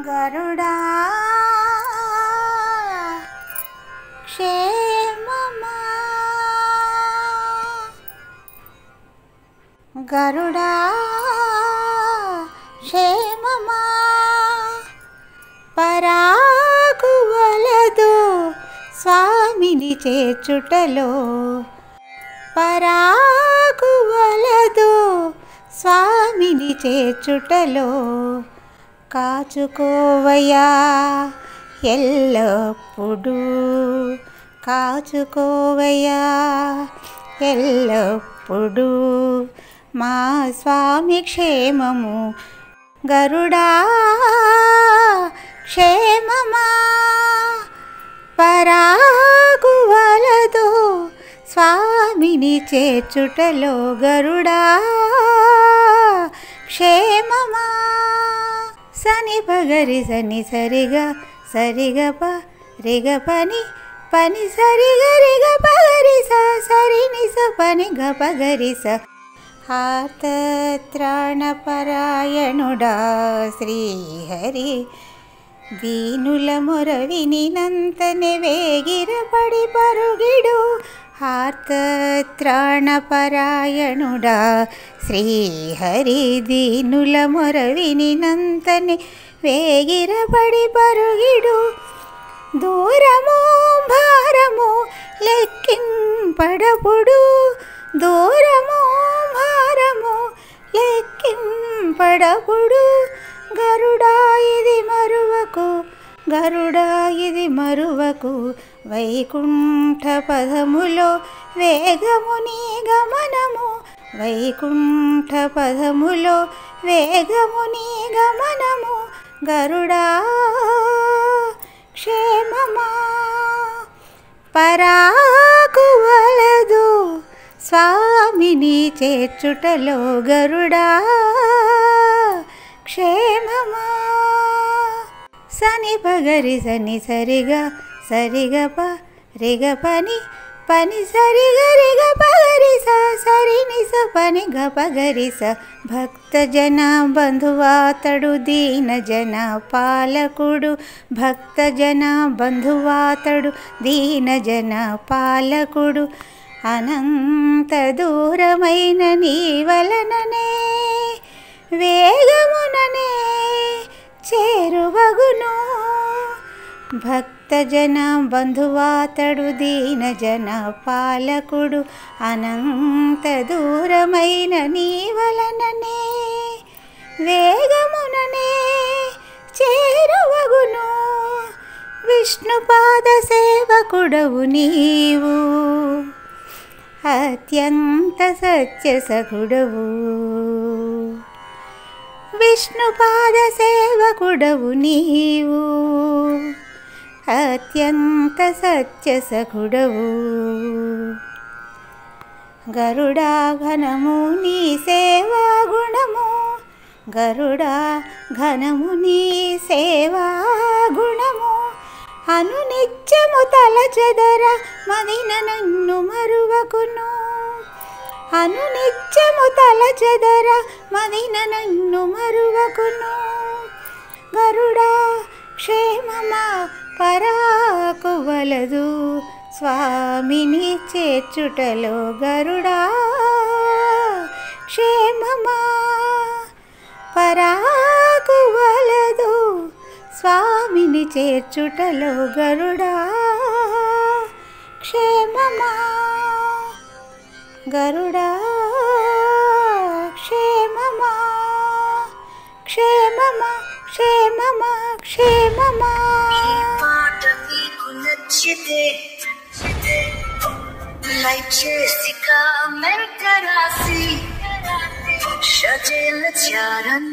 గరుడా క్షేమమా, గరుడా క్షేమమా, పరాకు వలదు స్వామిని చేర్చుటలో, పరాకు వలదు స్వామిని చేర్చుటలో, కాచుకోవయ్యా ఎల్లప్పుడూ, కాచుకోవయ్యా ఎల్లప్పుడూ మా స్వామి క్షేమము. గరుడా క్షేమమా, పరాకు వలదు స్వామిని చేర్చుటలో, గరుడా క్షేమమా. సని పగరి సని సరిగా సరిగ ప రిగ పని పని సరిగ రిగ పగరి స సరి నిస పని గ పగరి స. ఆర్తత్రాణపరాయణుడా శ్రీహరి, దీనుల మొర వినినంతనే వేగిరపడి పరుగిడు. ఆర్తత్రాణపరాయణుడా శ్రీహరి, దీనుల మొర వినినంతనే వేగిరపడి పరుగిడు. దూరము భారము లెక్కింపడపుడు, దూరము భారము లెక్కింపడపుడు. గరుడా ఇది మరువకు, గరుడా ఇది మరువకు, వైకుంఠ పదములో వేగము నీ గమనము, వైకుంఠ పదములో వేగము నీ గమనము. గరుడా క్షేమమా, పరాకు వలదు స్వామిని చేర్చుటలో, గరుడా క్షేమమా. సని పగరి సని సరిగా సరిగ ప రిగ పని పని సరిగ రిగ పగరి స సరి నిస పని గ పగరి స. భక్తజన బంధువాతడు దీన జన పాలకుడు, భక్తజన బంధువాతడు దీన జన పాలకుడు. అనంత దూరమైన నీ వలననే వేగముననే చేరువగును. భక్తజన బంధువాతడు దీన జన పాలకుడు, అనంత దూరమైన నీ వలననే వేగముననే చేరువగును. విష్ణుపాద సేవకుడవు నీవు, అత్యంత సత్య సగుడవు. విష్ణుపాద సేవకుడవు నీవు, అత్యంత సత్య సగుడవు. గరుడా ఘనము నీ సేవా గుణము, గరుడా ఘనము నీ సేవా గుణము. అనునిత్యము తలచెదర మదిన నన్ను మరువకును, అనునిత్యము తలచెదర మదిన నన్ను మరువకును. గరుడా క్షేమమా, పరాకు వలదు స్వామిని చేర్చుటలో, గరుడా క్షేమమా, పరాకు వలదు స్వామిని చేర్చుటలో, గరుడా క్షేమమా. గరుడా క్షేమమా, క్షేమమా, క్షేమమా, క్షేమమా. నచ్చితే లైక్ చేసి కామెంట్ రాసి షజేల చారం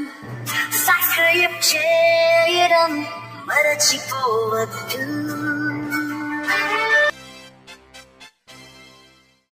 సబ్స్క్రైబ్ చేయడం మరచిపోవద్దు.